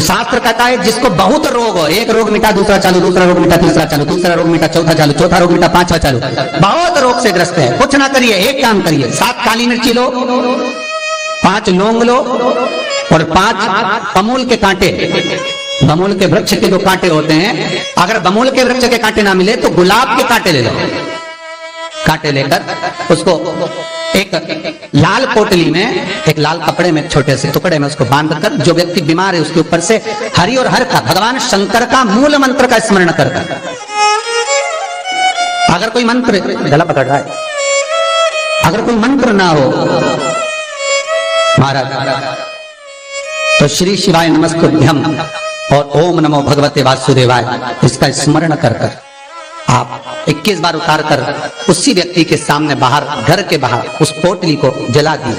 शास्त्र कहता है जिसको बहुत रोग हो, एक रोग मिटा दूसरा चालू, दूसरा रोग मिटा तीसरा चालू, तीसरा रोग मिटा चौथा चालू, चौथा रोग मिटा पांचवा चालू, बहुत रोग से ग्रस्त है, कुछ ना करिए, एक काम करिए, 7 काली मिर्ची लो, 5 लौंग लो और 5 बमूल के कांटे। बमूल के वृक्ष के जो कांटे होते हैं, अगर बमूल के वृक्ष के कांटे ना मिले तो गुलाब के कांटे ले लो। कांटे लेकर उसको एक लाल पोटली में, एक लाल कपड़े में, छोटे से टुकड़े में उसको बांधकर, जो व्यक्ति बीमार है उसके ऊपर से हरि और हर का, भगवान शंकर का मूल मंत्र का स्मरण कर। अगर कोई मंत्र, गला पकड़ रहा है, अगर कोई मंत्र ना हो महाराज, तो श्री शिवाय नमस्तुभ्यम और ओम नमो भगवते वासुदेवाय इसका स्मरण कर कर आप 21 बार उतार कर उसी व्यक्ति के सामने बाहर, घर के बाहर उस पोटली को जला दी।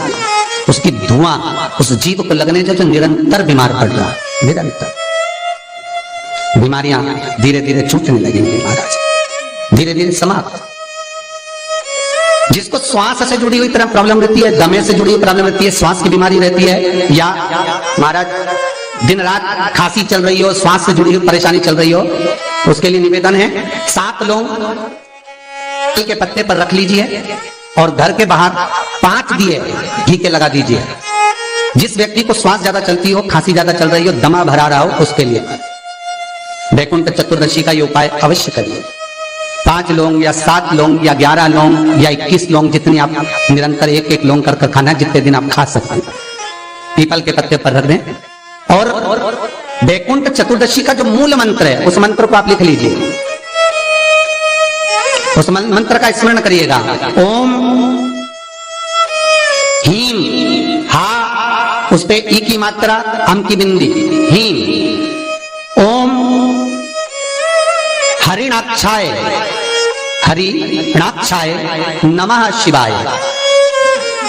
उसकी धुआं उस जीव को लगने जो निरंतर बीमार पड़ रहा, निरंतर बीमारियां धीरे धीरे छूटने लगेंगी महाराज, धीरे धीरे समाप्त। जिसको श्वास से जुड़ी हुई तरह प्रॉब्लम रहती है, दमे से जुड़ी हुई प्रॉब्लम रहती है, श्वास की बीमारी रहती है, या महाराज दिन रात खांसी चल रही हो, श्वास से जुड़ी हुई परेशानी चल रही हो, उसके लिए निवेदन है 7 लौंग के पत्ते पर रख लीजिए और घर के बाहर 5 दिए घी के लगा दीजिए। जिस व्यक्ति को श्वास ज्यादा चलती हो, खांसी ज्यादा चल रही हो, दमा भरा रहा हो, उसके लिए वैकुंठ चतुर्दशी का ये उपाय अवश्य करिए। 5 लौंग या 7 लौंग या 11 लौंग या 21 लौंग, जितनी आप निरंतर एक एक लौंग कर खाना है, जितने दिन आप खा सकते हैं, पीपल के पत्ते पर रख दें। और वैकुंठ चतुर्दशी का जो मूल मंत्र है, उस मंत्र को आप लिख लीजिए, उस मंत्र का स्मरण करिएगा। ओम हीम, हा उस पे ई की मात्रा, अम की बिंदी, हीम। ओम हरिणाक्षाय, हरिणाक्षाय नमः शिवाय।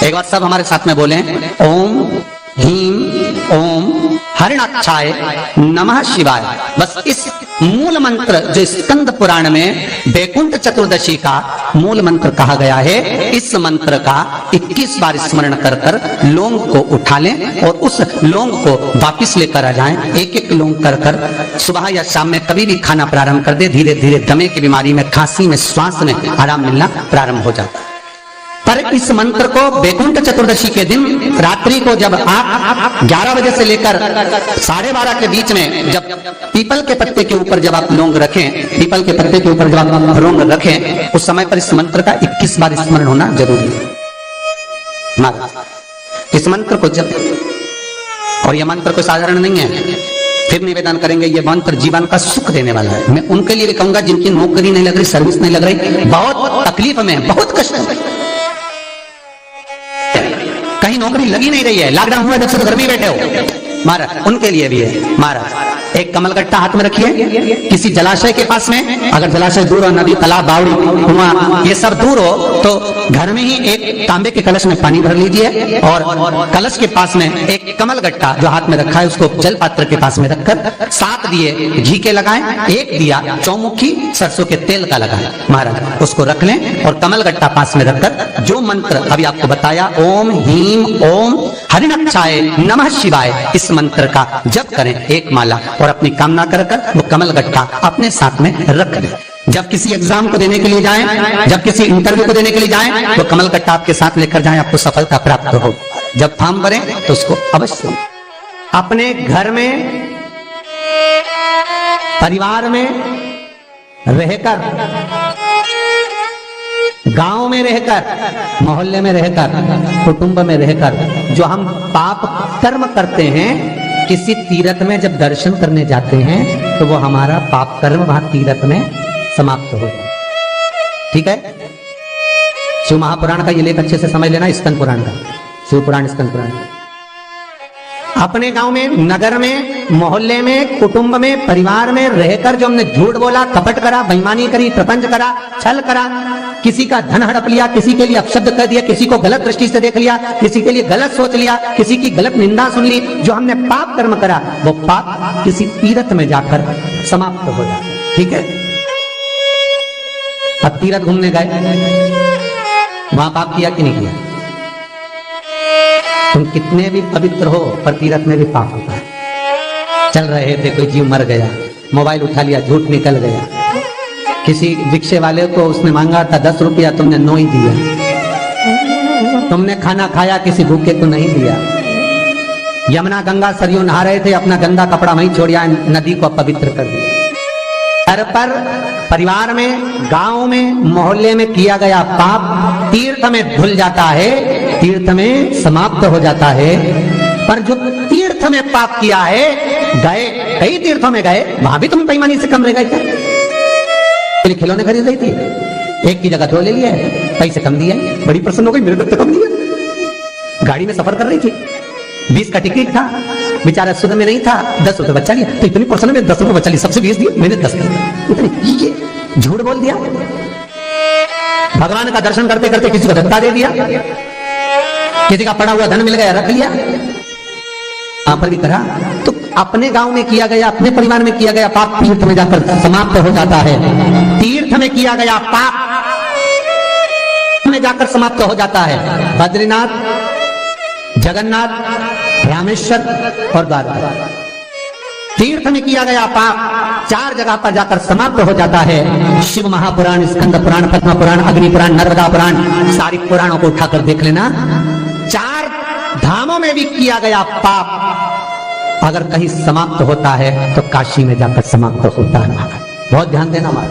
एक बार सब हमारे साथ में बोलें, ओम हीम ओम हरिणाक्षाय नमः शिवाय। बस इस मूल मंत्र जो स्कंद पुराण में वैकुंठ चतुर्दशी का मूल मंत्र कहा गया है, इस मंत्र का 21 बार स्मरण कर कर लौंग को उठा लें और उस लौंग को वापिस लेकर आ जाएं। एक एक लौंग कर कर सुबह या शाम में कभी भी खाना प्रारंभ कर दे, धीरे धीरे दमे की बीमारी में, खांसी में, श्वास में आराम मिलना प्रारंभ हो जाता है। पर इस मंत्र को वैकुंठ चतुर्दशी के दिन रात्रि को जब आप 11 बजे से लेकर 12:30 के बीच में, जब पीपल के पत्ते के ऊपर जब आप लौंग रखें, पीपल के पत्ते के ऊपर जब आप लौंग रखें, उस समय पर इस मंत्र का 21 बार स्मरण होना जरूरी है। इस मंत्र को जब, और यह मंत्र कोई साधारण नहीं है, फिर निवेदन करेंगे, ये मंत्र जीवन का सुख देने वाला है। मैं उनके लिए भी कहूंगा जिनकी नौकरी नहीं लग रही, सर्विस नहीं लग रही, बहुत तकलीफ में, बहुत कष्ट में, कहीं नौकरी लगी नहीं रही है, लॉकडाउन हुआ जब से घर में बैठे हो महाराज, उनके लिए भी है महाराज। एक कमलगट्टा हाथ में रखिए, किसी जलाशय के पास में, अगर जलाशय दूर हो, नदी, तालाब, बावड़ी, कुआं ये सब दूर हो, तो घर में ही एक तांबे के कलश में पानी भर लीजिए और कलश के पास में एक कमलगट्टा जो हाथ में रखा है उसको जल पात्र के पास में रखकर 7 दिए घी के लगाएं, 1 दिया चौमुखी सरसों के तेल का लगाएं महाराज, उसको रख लें और कमलगट्टा पास में रखकर जो मंत्र अभी आपको बताया, ओम हीम ओम हरिणाक्षाय नमः शिवाय, इस मंत्र का जप करें 1 माला और अपनी कामना कर कर वो कमलगट्टा अपने साथ में रख लें। जब किसी एग्जाम को देने के लिए जाएं, जब किसी इंटरव्यू को देने के लिए जाएं, तो कमलगट्टा आपके साथ लेकर जाएं, आपको सफलता प्राप्त हो। जब फॉर्म भरें तो उसको अवश्य अपने घर में, परिवार में रहकर, गांव में रहकर, मोहल्ले में रहकर, कुटुंब में रहकर जो हम पाप कर्म करते हैं, किसी तीर्थ में जब दर्शन करने जाते हैं तो वो हमारा पाप कर्म वहां तीर्थ में समाप्त हो जाए। ठीक है, शिव महापुराण का ये लेख अच्छे से समझ लेना, स्कंद पुराण का, शिव पुराण स्कंद पुराण। अपने गांव में, नगर में, मोहल्ले में, कुटुंब में, परिवार में रहकर जो हमने झूठ बोला, कपट करा, बेईमानी करी, प्रपंच करा, छल करा, किसी का धन हड़प लिया, किसी के लिए अपशब्द कर दिया, किसी को गलत दृष्टि से देख लिया, किसी के लिए गलत सोच लिया, किसी की गलत निंदा सुन ली, जो हमने पाप कर्म करा वो पाप किसी तीर्थ में जाकर समाप्त हो जाए। ठीक है, अब तीर्थ घूमने गए, वहां पाप किया कि नहीं किया? तुम कितने भी पवित्र हो पर तीर्थ में भी पाप होता है। चल रहे थे, कोई जीव मर गया, मोबाइल उठा लिया, झूठ निकल गया। किसी रिक्शे वाले को उसने मांगा था 10 रुपया, तुमने 9 ही दिया। तुमने खाना खाया, किसी भूखे को नहीं दिया। यमुना गंगा सरयू नहा रहे थे, अपना गंदा कपड़ा वहीं छोड़िया, नदी को पवित्र कर दिया। घर पर, परिवार में, गांव में, मोहल्ले में किया गया पाप तीर्थ में धुल जाता है, तीर्थ में समाप्त हो जाता है। पर जो तीर्थ में पाप किया है, गए कई तीर्थों में गए, वहां भी तुम बेईमानी से कम रह गए क्या? तेरी खिलौने खरीद रही थी, एक की जगह 2 ले लिया, पैसे कम दिया, बड़ी प्रसन्न हो गई, मेरे तो कम दिया। गाड़ी में सफर कर रही थी, 20 का टिकट था, बेचारा सुध में नहीं था, 10 रुपए बचा लिया, तो इतनी प्रसन्न में 10 रुपए बचा लिया, सबसे 20 दिए, मैंने 10 दिया। झूठ बोल दिया। भगवान का दर्शन करते करते किसी को धक्का दे दिया, किसी का पड़ा हुआ धन मिल गया, रख लिया। वहां पर भी करा तो अपने गांव में किया गया, अपने परिवार में किया गया पाप तीर्थ में जाकर समाप्त हो जाता है। तीर्थ में किया गया पाप में जाकर समाप्त हो जाता है। बद्रीनाथ, जगन्नाथ, रामेश्वर और द्वारका, तीर्थ में किया गया पाप 4 जगह पर जाकर समाप्त हो जाता है। शिव महापुराण, स्कंद पुराण, पद्म पुराण, अग्नि पुराण, नर्मदा पुराण, सारी पुराणों को उठाकर देख लेना। 4 धामों में भी किया गया पाप अगर कहीं समाप्त होता है तो काशी में जाकर समाप्त होता है। बहुत ध्यान देना हमारा।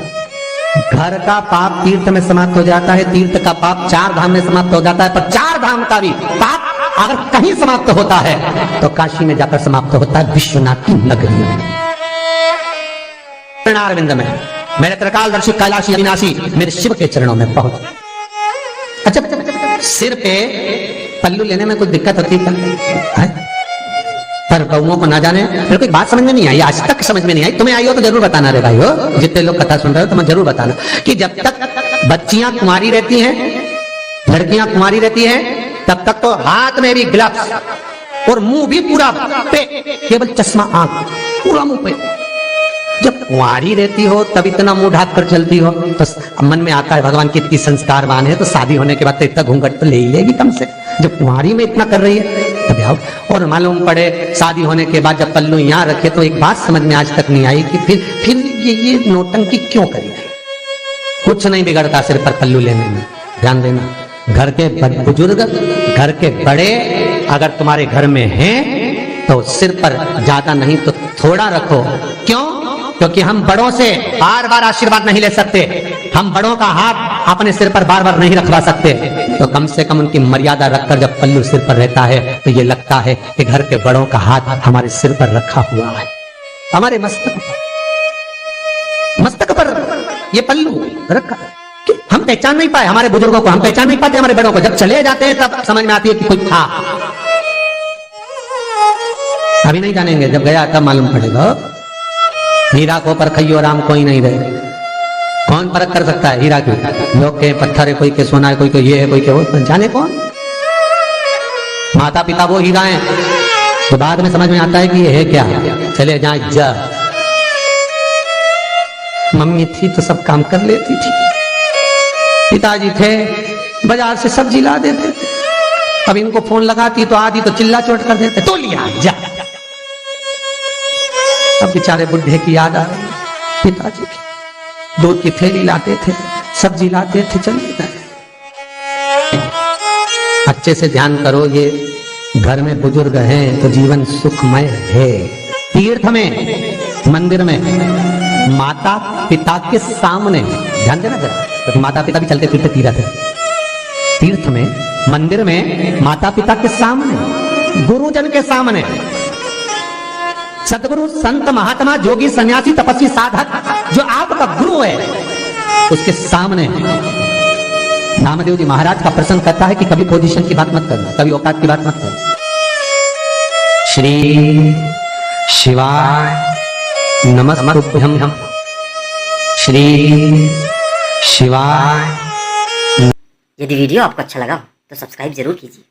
घर का पाप तीर्थ में समाप्त हो जाता है, तीर्थ का पाप 4 धाम में समाप्त हो जाता है, पर 4 धाम का भी पाप अगर कहीं समाप्त होता है तो काशी में जाकर समाप्त होता है, विश्वनाथ की नगरी में, चरणारविंद में। मेरे त्रिकालदर्शी कैलाशी अविनाशी मेरे शिव के चरणों में पहुंच। अच्छा, सिर पे पल्लू लेने में कुछ दिक्कत होती है? पर बहुओं को ना जाने, मेरे को एक बात समझ में नहीं आई, आज तक समझ में नहीं आई, तुम्हें आई हो तो जरूर बताना रे भाई हो, जितने लोग कथा सुन रहे हो तुम्हें जरूर बताना कि जब तक बच्चियां कुंवारी रहती हैं, लड़कियां कुंवारी रहती हैं, तब तक तो हाथ में भी ग्लव्स और मुंह भी पूरा पे, केवल चश्मा आंख, पूरा मुंह पे। जब कुंवारी रहती हो तब इतना मुंह ढाक कर चलती हो तो मन में आता है भगवान की इतनी संस्कारवान है तो शादी होने के बाद तो इतना घूंघट तो ले ही लेगी कम से। जब कुंवारी में इतना कर रही है तब आओ। और मालूम पड़े शादी होने के बाद जब पल्लू यहाँ रखे तो एक बात समझ में आज तक नहीं आई कि फिर ये नोटंकी क्यों करी? कुछ नहीं बिगड़ता सिर पर पल्लू लेने में। ध्यान देना, घर के बुजुर्ग, घर के बड़े अगर तुम्हारे घर में हैं तो सिर पर ज्यादा नहीं तो थोड़ा रखो। क्यों? क्योंकि हम बड़ों से बार बार आशीर्वाद नहीं ले सकते, हम बड़ों का हाथ अपने सिर पर बार बार नहीं रखवा सकते, तो कम से कम उनकी मर्यादा रखकर जब पल्लू सिर पर रहता है तो ये लगता है कि घर के बड़ों का हाथ हमारे सिर पर रखा हुआ है, हमारे मस्तक पर ये पल्लू रखा। हम पहचान नहीं पाए हमारे बुजुर्गों को, हम पहचान नहीं पाते हमारे बड़ों को। जब चले जाते हैं तब समझ में आती है कि कोई था। अभी नहीं जानेंगे, जब गया तब मालूम पड़ेगा। हीरा को परखइयो राम कोई नहीं रहे। कौन परख कर सकता है हीरा की? लोग के पत्थर है, कोई के सोना है, कोई के ये है, कोई के वो, जाने कौन। माता पिता वो हीरा है, तो बाद में समझ में आता है कि ये है क्या। चले जाए जा, मम्मी थी तो सब काम कर लेती थी, पिताजी थे बाजार से सब्जी ला देते थे, अब इनको फोन लगाती तो आधी तो चिल्ला चोट कर देते, तो लिया जा। अब बेचारे बुढ़े की याद आ रही, पिताजी की दूध की थैली लाते थे, सब्जी लाते थे, चलिए जाए। अच्छे से ध्यान करो, ये घर में बुजुर्ग हैं तो जीवन सुखमय है। तीर्थ में, मंदिर में माता पिता के सामने, ध्यान देना जरा, क्योंकि माता पिता भी चलते फिरते तीर्थ है। तीर्थ में, मंदिर में माता पिता के सामने, गुरुजन के सामने, सदगुरु संत महात्मा जोगी सन्यासी तपस्वी साधक जो आपका गुरु है उसके सामने नामदेव जी महाराज का प्रसंग करता है कि कभी पोजीशन की बात मत करना, कभी औकात की बात मत करना। श्री शिवाय नमस्तुभ्यं, श्री शिवाय। यदि वीडियो आपको अच्छा लगा तो सब्सक्राइब जरूर कीजिए